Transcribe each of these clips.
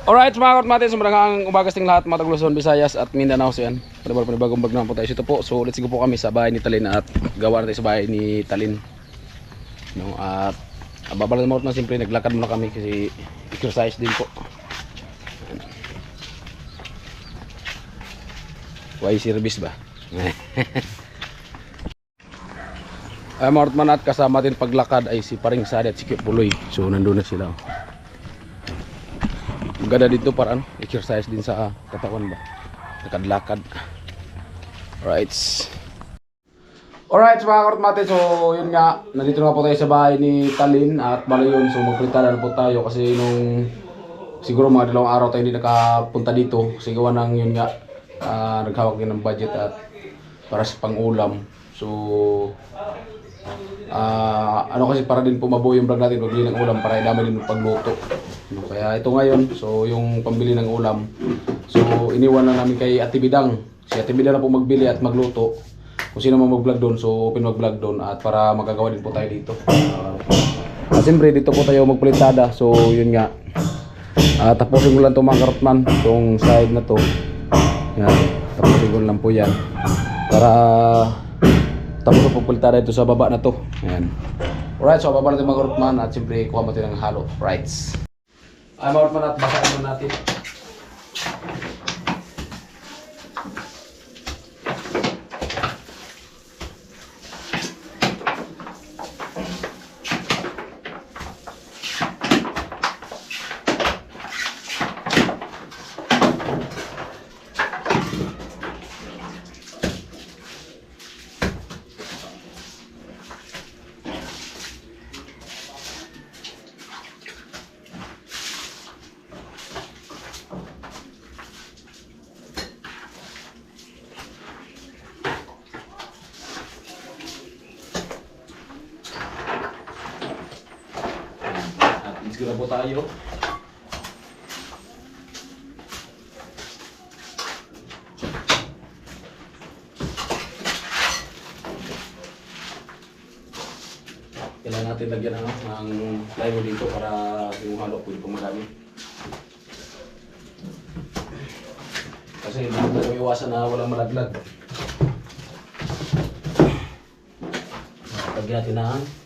Alright mga kortmatis, maraming umagas ting lahat mga Luzon, Visayas at Mindanao. So yan, panibagong vlog naman po tayo ito po. So let's go po kami sa bahay ni Talin at gawa natin sa bahay ni Talin, no? At babalan mo na siyempre, naglakad muna kami kasi exercise din po. Why service ba? Ay mga kortman, at kasama din paglakad ay si Paring Sadi at si Kipuloy. So nandun na sila. Maganda dito para exercise din sa katawan ba, lakad-lakad. Alright mga kortmate, so yun nga, nandito na po tayo sa bahay ni Talin at bali yun, so magprinta na po tayo kasi nung siguro mga 2 araw tayo hindi nakapunta dito kasi gawa ng yun nga, naghawak din ng budget at para sa pang-ulam. So kasi para din po mabuo yung vlog natin, pagbili ng ulam para idamay din yung pagluto. Kaya ito ngayon, so yung pambili ng ulam, so iniwan na namin kay Ate Bidang. Si Ate Bidang na po magbili at magluto. Kung sino man mag-vlog doon, so open mag-vlog doon at para magagawa din po tayo dito. Siyempre dito po tayo magpulitada, so yun nga. Tapusin ko lang ito mga karotman, itong side na to. Yan, tapusin ko lang po yan. Para tapos po pagpulitada ito sa baba na to. Ayan. Alright, so baba natin mga karotman at siyempre kuha mo tayo ng halo. Rights. Ay mga karotman, at basahin mo natin. Siguro po tayo. Kailangan natin lagyan ng plywood dito para yung halo pwede po magamit. Kasi hindi mo iwasan na walang malaglag. Lagyan natin ng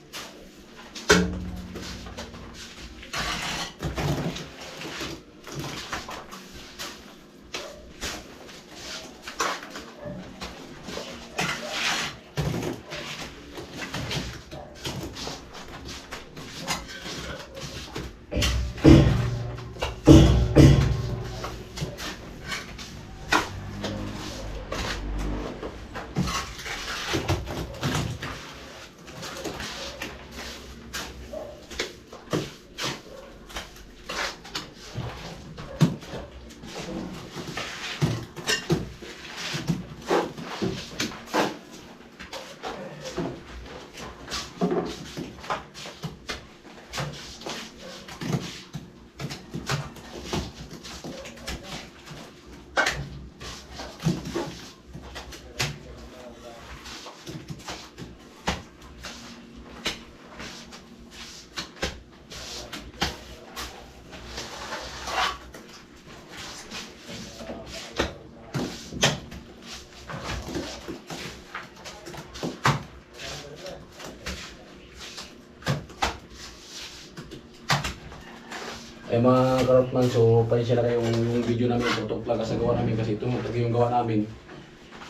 ay mga karotman, so pansya na kayong yung video namin tutok lang sa gawa namin kasi ito yung gawa namin.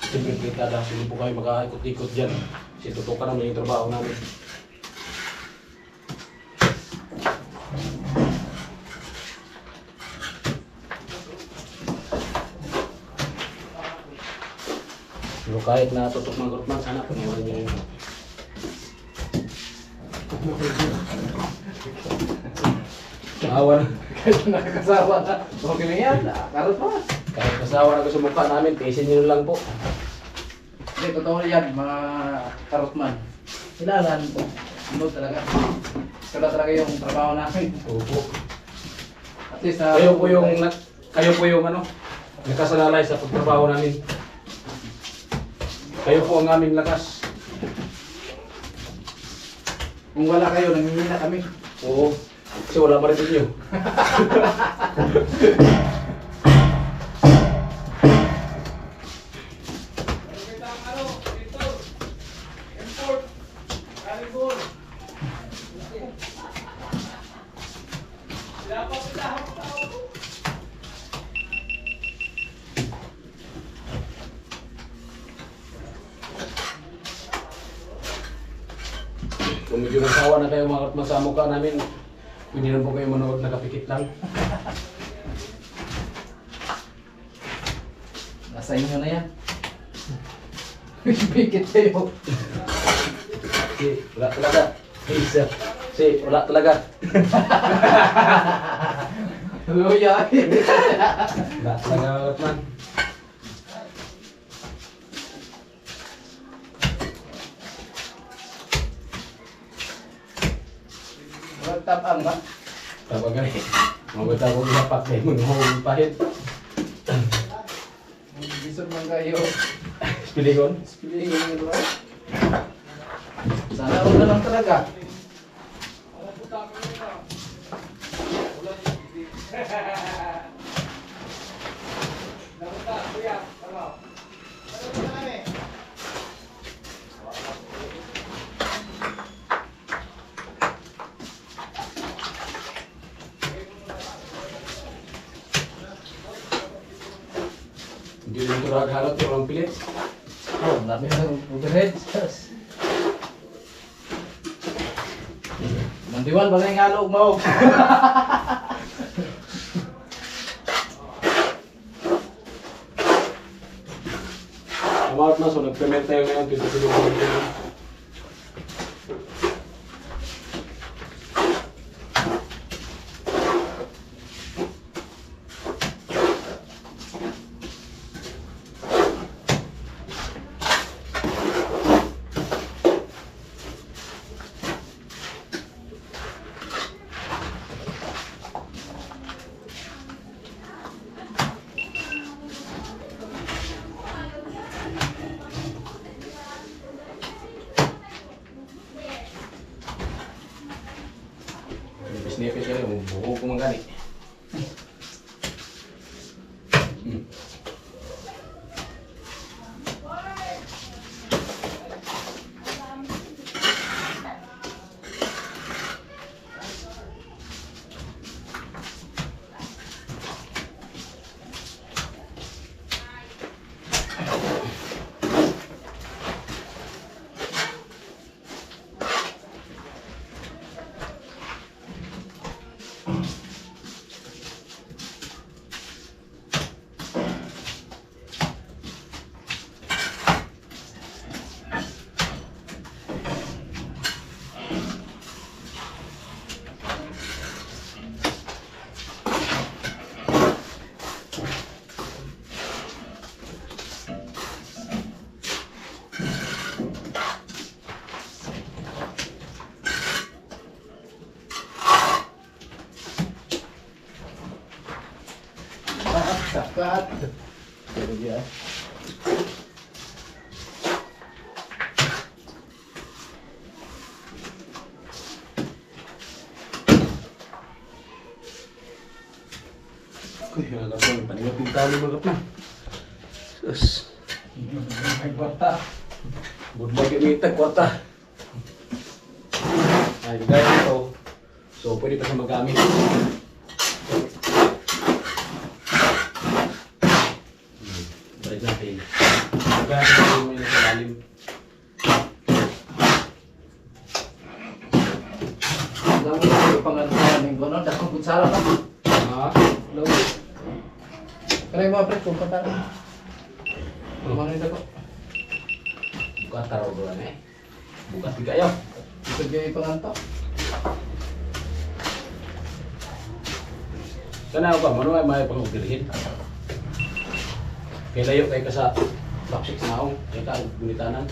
Siyempre kritada, so hindi po kayo makaikot-ikot dyan kasi tutok ka naman yung trabaho namin. Pero kahit na tutok mga karotman, sana panawalan nyo yun. Awan. Kahit nakakasawa na. Okay na yan. Karot pa. Kahit kasawa na ko sa mukha namin, tiisin nyo lang po. Hindi, totoo yan, mga karotman. Kailangan po. Ano talaga. Ito talaga yung trabaho namin. Opo. At least kayo po yung nakasalalay sa pagtrabaho namin. Kayo po ang aming lakas. Kung wala kayo, nangingina kami. Oo. Kasi wala pa rin ninyo. Kung medyo nasawa na kayo mga katman sa mukha namin, pwede na po kayo manood, nakapikit lang. Nasa inyo na yan. Pikit kayo. Si, wala talaga. Isa. Si, wala talaga. Luya. Wala talaga mga katman. Magtapang ba? Tapos ganit. Magkita ko dapat kayo manahong pahit. Bisod man kayo. Piligon. Spilling yun ba? Sana una lang talaga. Hindi rin ito naghalot yung walang pilit. Oh, dami ng overhead. Mandiwan, bagay nga loob mo. Amount na, so nag-ferment tayo ngayon. Tinutulong ko ito. Nipis ka rin, buhok ko man gani. Sakat. Pero dia. Kaya nga po, paningat yung tali mga kapin. Sus. Ay, kwarta. Good luck yung itag, kwarta. Ay, gaya ito. So, pwede pa siya magamit. Balik natin. Gaya ito yung may nasa lalim. Dami ko pangalan ng gono, dakong kutsara pa. Ha? Hello. Kaya mo apret kung pata. Kumano yung dako? Bukat taraw doon eh. Bukat di kayo. Ito kayo panganto. Kana ako ba? Mano may pang-ugirihin? Kaya layo kayo ka sa lapsik na akong. Kaya ka, gunitanan.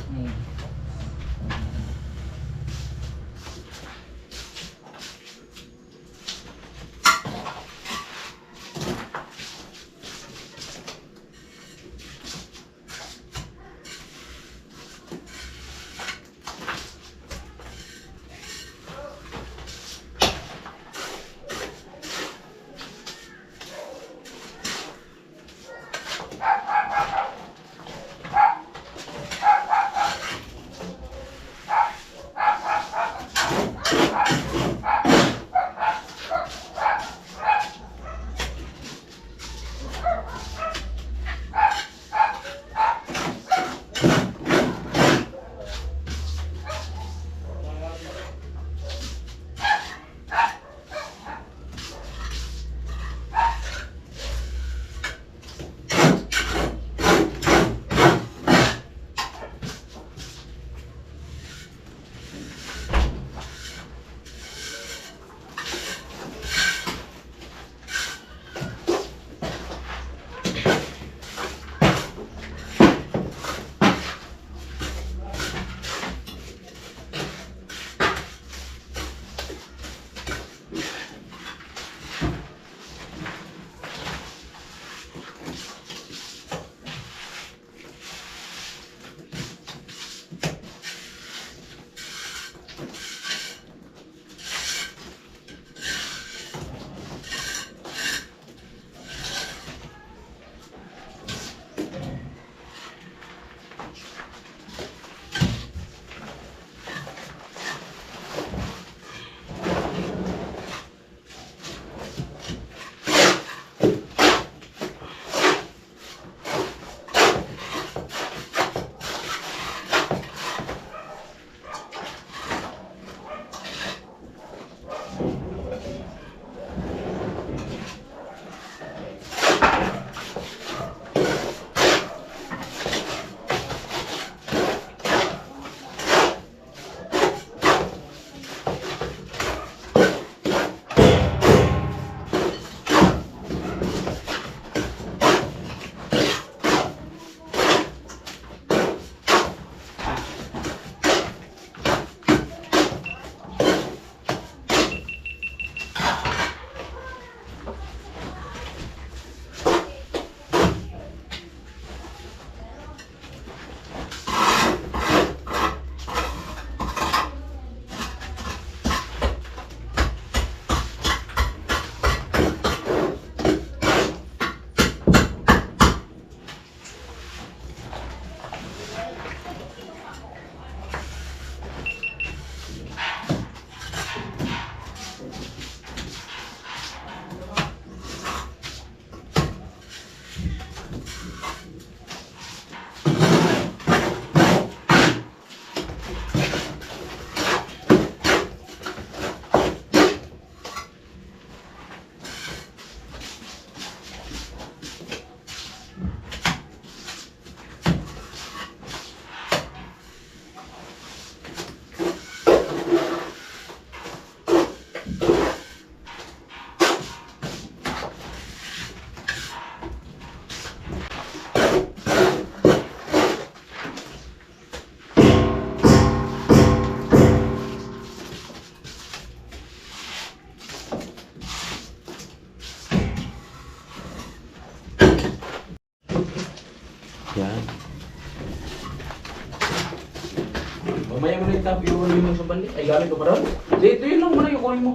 Mamaya mo na itap yung limang sa bandi. Ay, gamit ko pa doon. Dito yun lang muna yung kunin mo.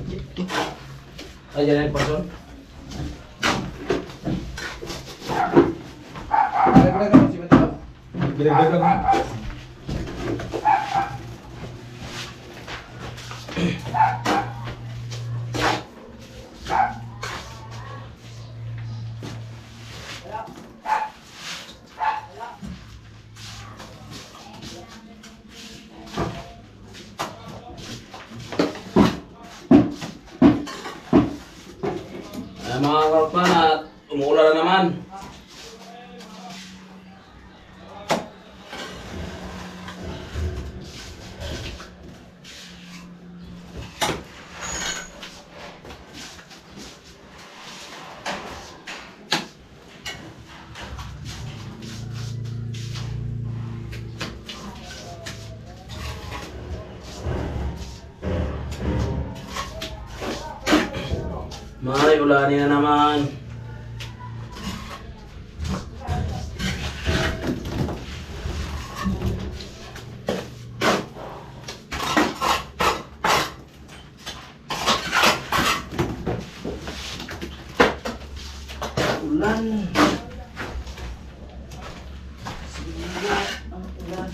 Dito. Ay, dyan yung person. Nagdagan mo si Mateo? Ginagdagan mo. Mga karotman at umuulan na naman. May ulanin na naman. Ulan. Sigat ang ulan.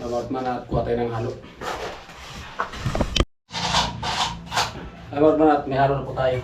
Kabartman at kuha tayo ng halo. Kabartman at may halo na po tayo.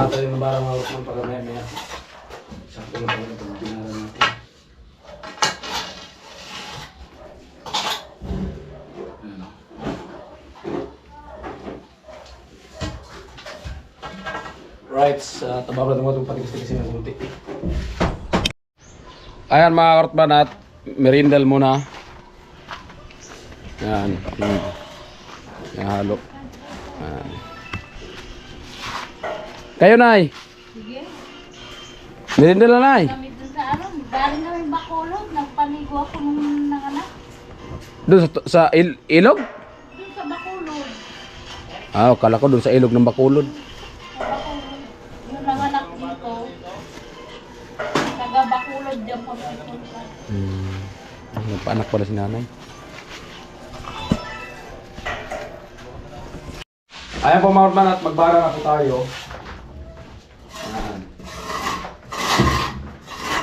Nakatayin na barang mga Rosman pag maya. Sakto na pala pag pinaran natin. Ayan o. Right, tababla naman itong patigis-tigisin ng kunti. Ayan mga Rosman at merindal muna. Yan. Yan halo. Yan. Kayo, Nay. Sige. Merindal na, Nay. Kami dun sa ano, galing kami Bacolod, nagpaligo ako nung nanganak. Doon sa ilog? Dun sa Bacolod. Ah, kala ko doon sa ilog ng Bacolod. Sa Bacolod. Yung nanganak dito. Taga Bacolod dyan pa pupunta. Nagpaanak pala si nanay. Ayan po mga Rosman at magbara na po tayo. Ayan.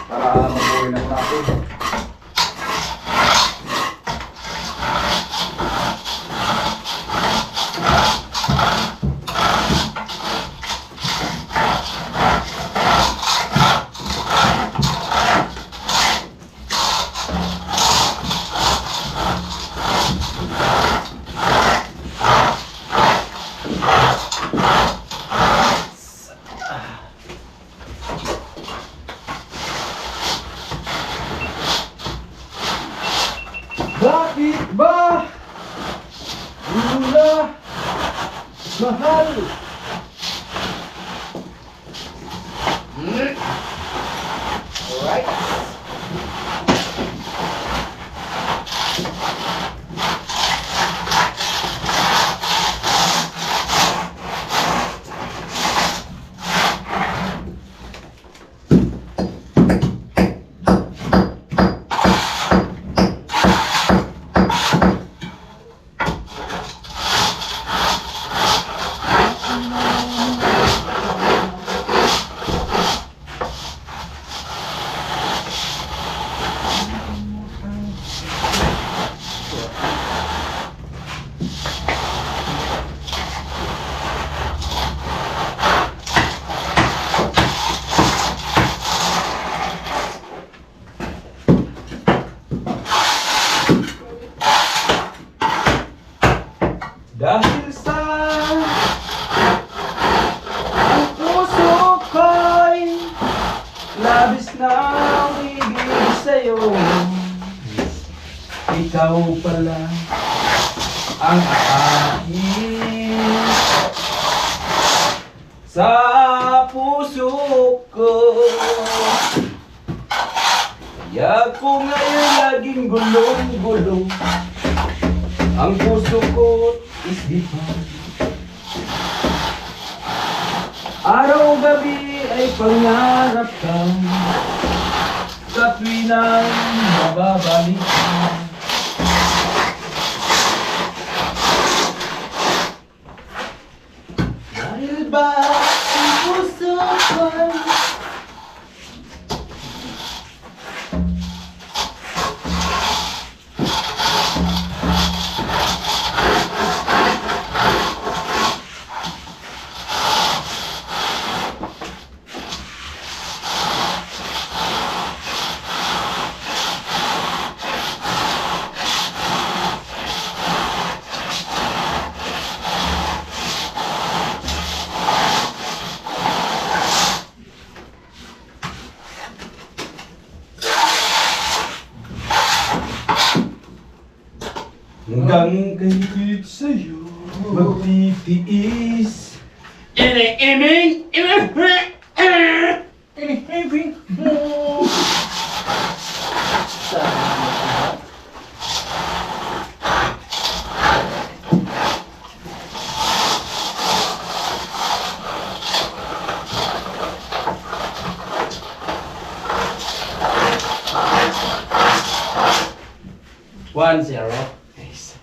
Para mabuhay na po natin. Bakit ba mula mahal? Alright. Dahil sa ang puso ko'y labis na ibig sa'yo. Ikaw pala ang akin sa puso ko. Kaya ko ngayon laging gulong-gulong. Ang puso ko is divine. Araw-gabi ay pangarap ka sa tuwinang mababalik ka. Dahil ba ang puso ko hanggang kahit sa'yo magtitiis. Iniiming mo. One zero. Nice.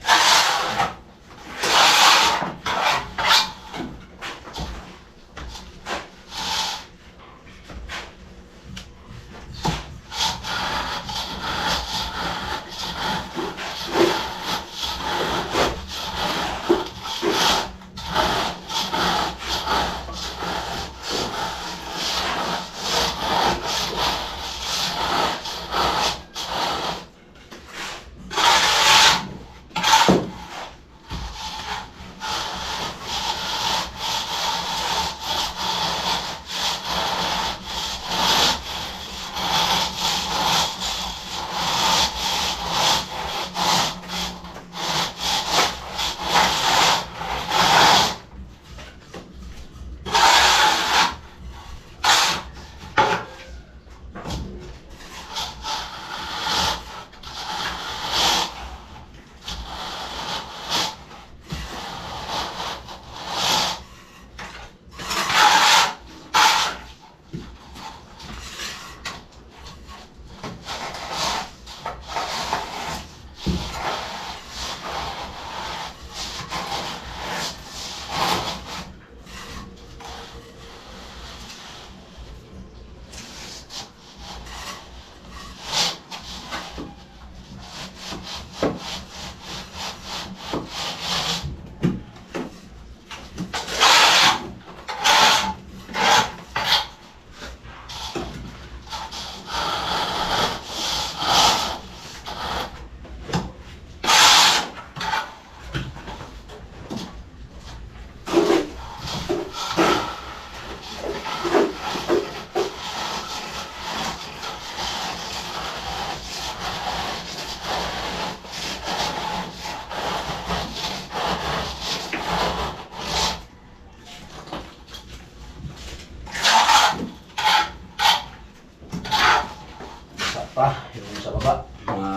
pa yung sa baba. Mga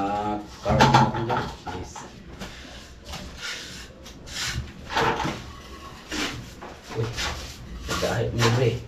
carving natin dyan. Nice. Uy, kahit mo rin.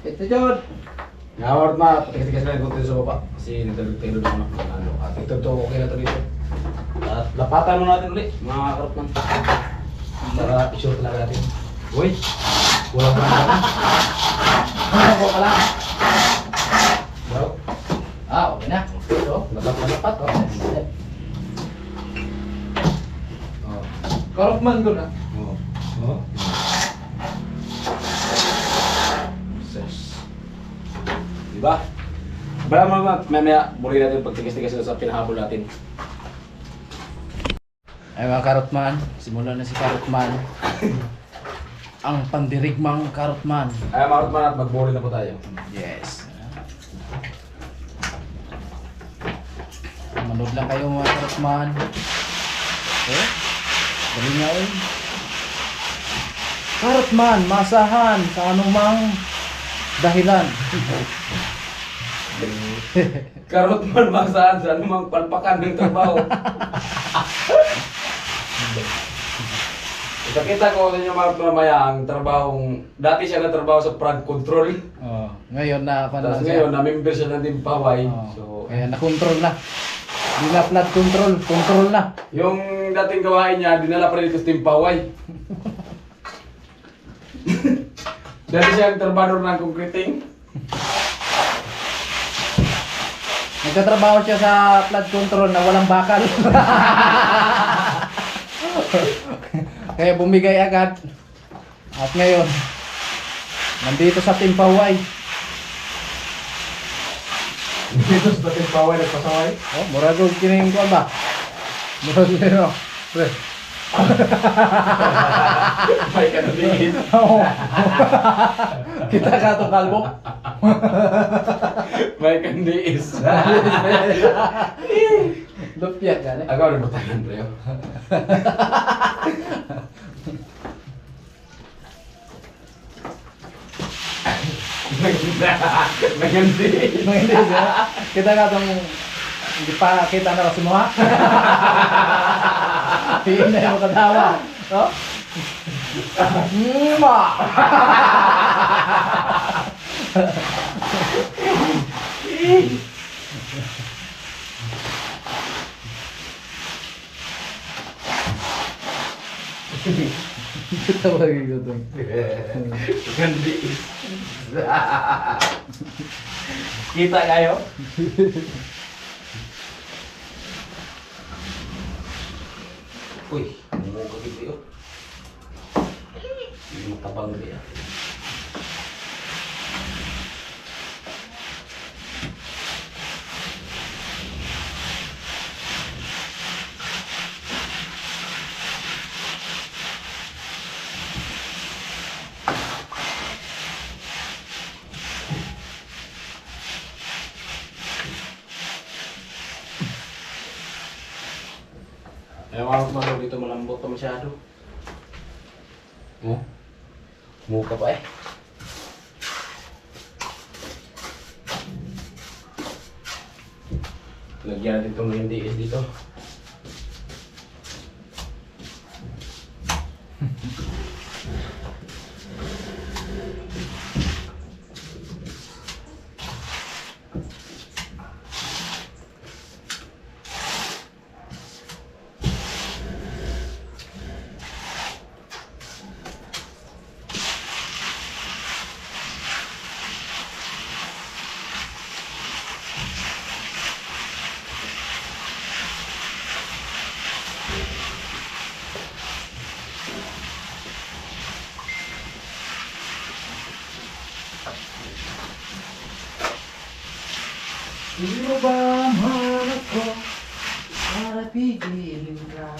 Ito Jod. Ngawart ma, patikas-tikas lang konti sa baba. Kasi nagtagod-tagod naman ako ng ano. At ito to, okay na to dito. At lapatan mo natin ulit, mga karotman. Para i-short lang natin. Uy! Kulang pa natin. Ako ka lang. Bro, Okay na. Ito. lapat-lapat. Oh. Karotman ko na. Oh. Oh. Ses. Diba? Bala mo naman, mamaya buli natin pagtigas-tigas sa pinahabol natin. Ay mga Karotman, simulan na si Karotman. Ang pandirigmang Karotman. Ay, mga karotman at magbuli na po tayo. Yes. Manood lang kayo mga Karotman. Okay? Dali nga eh. Karotman, masahan sa anumang dahilan. Karotman masahan sa anumang palpakan ng trabaho. Ipakita ko sa inyo mga mamaya ang trabahong, dati siya natrabaho sa front control. Oh, ngayon na ako Tapos ngayon, na-member siya ng Timpaway. Oh, So, kaya na-control na. Di na flood control, control na. yung dating gawain niya, dinala pa rin ito sa Timpaway. Dati siya ang trabador ng concreting. Nagtatrabaho siya sa flood control na walang bakal. Kaya bumigay agad. At ngayon, nandito sa Timpaway. Dito sa Timpaway nagpasaway. Oh, murado kining ko ba? Murado nino. Pre. May kandiis. Kita ka to kalbo. May kandiis. Lupya gani. Agaw na batayan pre. Nagandi. Hindi siya. Kita ka tong hindi pa kita na kasi mo ha. Hindi na yung katawa. Oh? Ma! Kita ba yung ito? Kandiis. Kita kayo? Uy, mo ka video. Hindi mo tabang dia. Ayaw ako kumagaw dito, malambot pa masyado. Oh, muka pa eh. Lagyan natin itong NDS dito. Sino ba man ako para pigilin ka?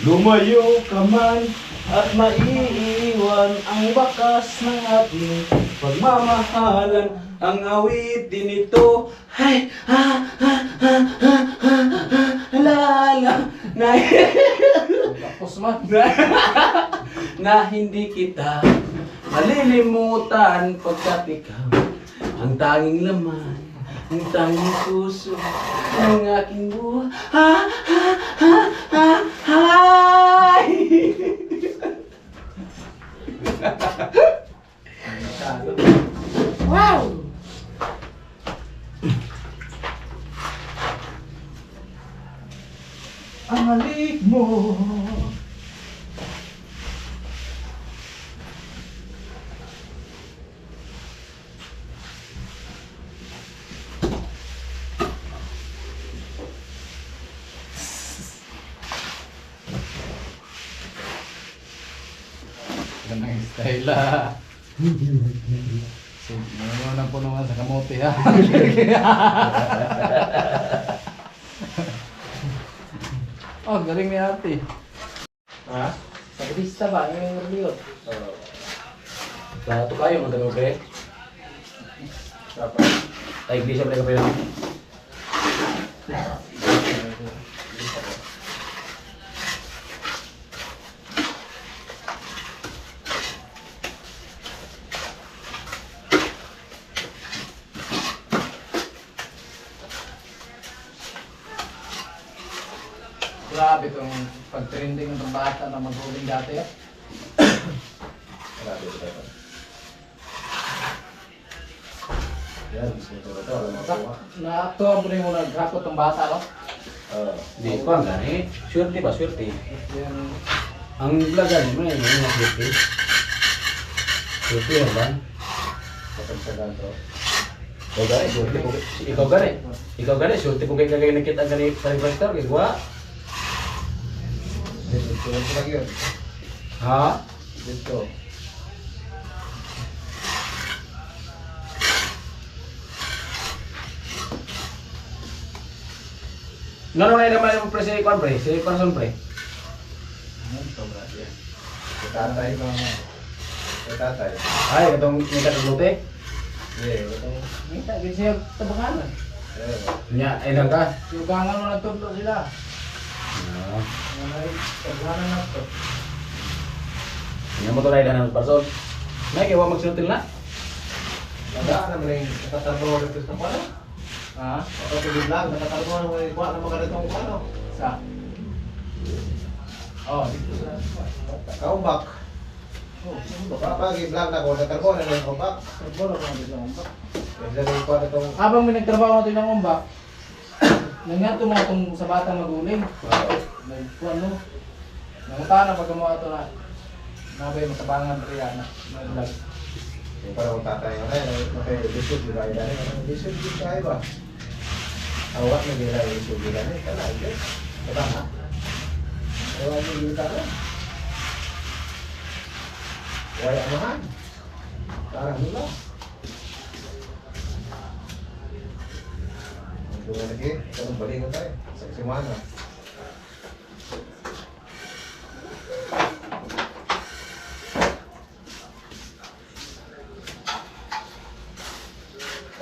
Lumayo ka man at maiiwan ang bakas ng ating pagmamahalan. Ang awitin ito ay lala na Tapos man. na hindi kita malilimutan pagkat ikaw ang tanging laman, ang tanging puso ng aking buhay. Wow! Ang halik mo. Ganang style ah. So, ngayon na po naman sa kamote ha. Oh, galing ni ate. Ha? Sa artista ba? Yung reliyon. Lahat kayo, magandang pre. Tayo di siya pala kape lang. Grabe itong pag-trending ng bata na mag-huling dati. Grabe ito tayo. Yan, gusto ko ito. Alam mo ako. Na-actua mo rin mo naghakot ng bata, no? Hindi ko ang gani. Swerte ba? Swerte. Yan. Ang vlogan mo na yun, yung swerte. Swerte yan ba? Kapagsagan to. Ikaw gani, sulti po kayo kagay nakita gani sa investor, kay gwa. Dito lagi yun. Ha? Dito. Ngano na naman yung pre si Kwan pre, si person pre. Tatay ba mo? Tatay. Ay, itong nita kaglote. Yeah, ito. Minta, gini siya tabangan. Nya, ay lang ka. Yugangan mo ng tudlo sila. Ah. Tabangan na to. Nya mo to na ng person. Nay kay wa magsinutil na. Nagdaan naman yung nakatarbo dito sa kwano. Ha? Ako sa biglang, nakatarbo naman yung kwano mga ganitong kwano. Sa? Oh, dito sa. Kaumbak. Oh, sino ba? Kapag biglang na ako, nakatarbo na yung kaumbak. Trabaho lang dito ng umbak. Kaya yung kwano itong... Habang may nagtrabaho natin ng umbak, nangyat mga itong sa batang maguling. Ano? Nanguta na pag gumawa ito na nabay matabangan rin yan. Naglag. Yung parang tatay na disod yung kaya dahil. Disod yung kaya ba? Awat na gila yung disod yung kaya. Kala, hindi. Katama. Awat na gila ka. Waya naman. Parang hula. Ang doon lagi. Ito balingan tayo. Sa simana.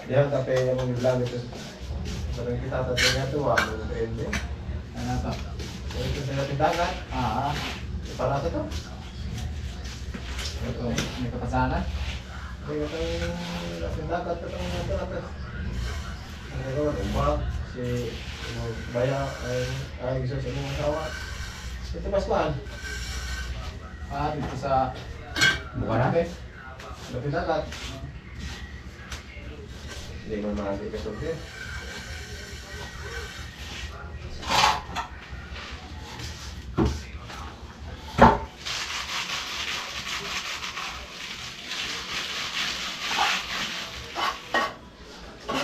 Yan, tapi yang bilang itu sering kita tadinya tuh wah, ini Ano to? itu saya tindakan. Ah, Para sa to. ito. May kapasanan. Kaya itong tindakan ito ng atas. Ano ko, umbak, si Baya ay gusto sa mga asawa. Ito Pascual. Ah, dito sa Bukan na? Tindakan. Hindi mo mahali ka sabi.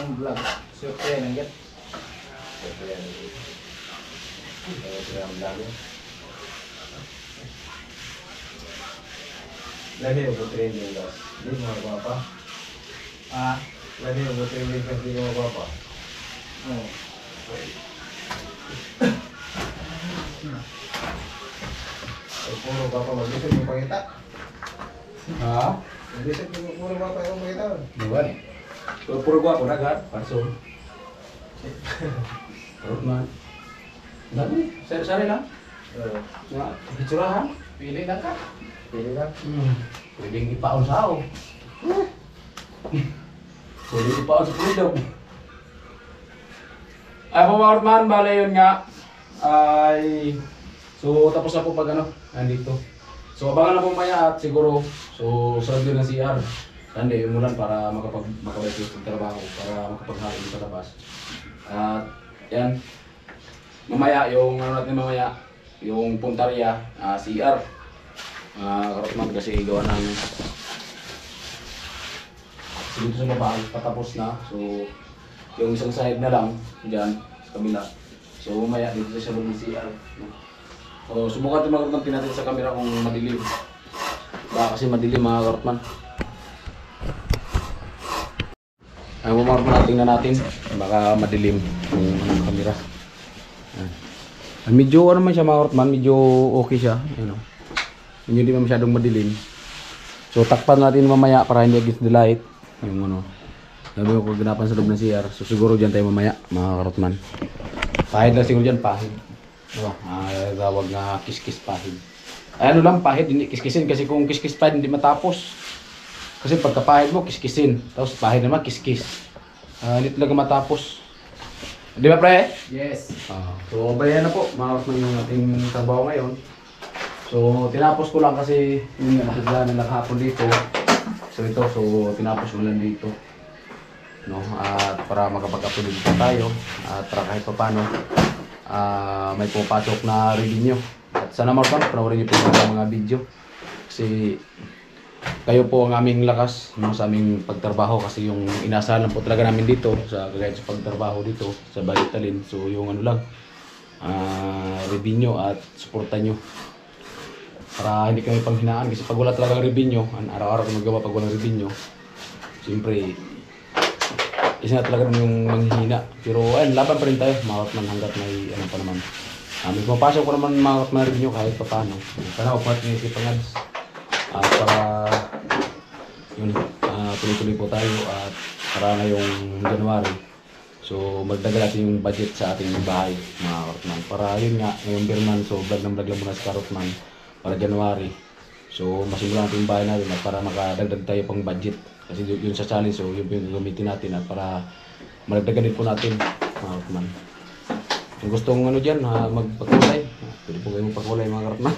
yung vlog. Siyempre, nangyat. Ito yan. Ito yung dami. Lagi yung training guys. Hindi mo magpapa. Ah, Lagi yung training guys. Hindi mo magpapa. oh. Ay puro papa mag-isip yung pangita. Ha? Mag-isip yung puro papa yung pangita. Bukan. Puro gua pura kan, person. Perut man. Dami, sari-sari lang. Nga, hitsurahan. Pili lang ka. Pili lang. Pwedeng ipaon sa ako. Pwedeng ipaon sa freedom. Ay, pumawart man, bala yun nga. Ay, so tapos na po pag ano, nandito. So abangan na po maya at siguro, so sarap din ng CR. Sunday, umulan para makabalik yung trabaho, para makapaghalin sa labas. At yan, mamaya yung ano natin mamaya, yung puntarya, CR. Karotman kasi gawa ng dito sa baba, patapos na. So, yung isang side na lang, dyan, sa kabila. So, mamaya dito sa loob ng CR. So, subukan natin magkaroon natin sa camera kung madilim. Baka kasi madilim mga karotman. Ay, mga karotman, tingnan natin. Baka madilim yung camera. Medyo ano man siya mga karotman, medyo okay siya. Ayun, medyo hindi man masyadong madilim. So takpan natin mamaya para hindi against the light. Yung ano, sabi ko kaganapan sa loob ng CR. So siguro dyan tayo mamaya mga karotman. Pahid lang siguro dyan, pahid. Diba? Tawag nga kiss-kiss pahid. Ay ano lang, pahid, hindi kiss-kissin. Kasi kung kiss-kiss pahid hindi matapos. Kasi pagka-pahid mo, kiss-kissin. Tapos pahid naman, kiss-kiss. Hindi talaga matapos. Di ba pre? Yes. So bayan na po mga karotman yung ating trabaho ngayon. So, tinapos ko lang kasi yung nakagla na naghapon dito. So, ito. So, tinapos ko lang dito. No? At para makapag-upload dito tayo. At para kahit pa paano, may pumapasok na revenue. At sana mga panoorin niyo po yung mga video. Kasi, kayo po ang aming lakas no, sa aming pagtrabaho kasi yung inasahan lang po talaga namin dito sa kagaya sa pagtrabaho dito sa Balitalin. So yung ano lang, revenue at suporta nyo. Para hindi kami panghinaan kasi pag wala talagang revenue, araw-araw ko magawa pag walang revenue. Siyempre, isa na talaga yung manghihina. Pero ayun, laban pa rin tayo, mga Kartman, hanggat may ano pa naman. May pumapasok ko naman mga Kartman revenue kahit pa paano. Sana upat ng isipang ads. Para yun, tuloy-tuloy po tayo at para ngayong January. So magdagal natin yung budget sa ating bahay mga Kartman. Para yun nga, ngayong Birman, so vlog lang muna sa Kartman para January. So masimulan natin yung bahay natin at para makadagdag tayo pang budget. Kasi yun sa challenge, so yun yung gamitin natin at para malagdagan din po natin mga Kartman. Kung gustong ano dyan, magpakulay, pwede po kayo magpakulay mga Kartman.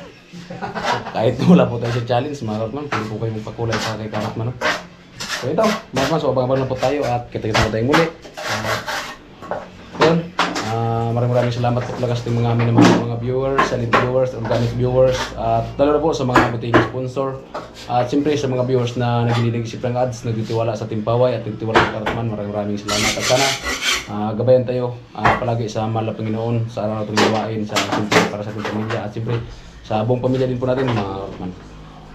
Kahit wala po tayo sa challenge mga Kartman, pwede po kayo magpakulay sa kay Kartman. So ito, mga Kartman, so abang-abang na po tayo at kita-kita na tayong muli. Yun, maraming salamat po talaga sa mga amin mga viewers, silent viewers, organic viewers, at lalo na po sa mga buting sponsor. At siyempre sa mga viewers na nagliligisip ng ads, nagtitiwala sa Timpaway at nagtitiwala sa Kartman, maraming salamat. At sana gabayan tayo palagi sa mahal na Panginoon sa araw na itong gawain sa siyempre para sa ating pamilya at siyempre sa buong pamilya din po natin mga Kartman.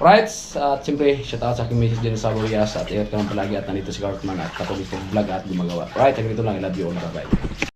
Right, at siyempre shout out sa aking message dyan sa Burias at ingat ka naman palagi at nandito si Kartman at katulad kong vlog at gumagawa. Right, hanggang dito lang, I love you all, bye bye.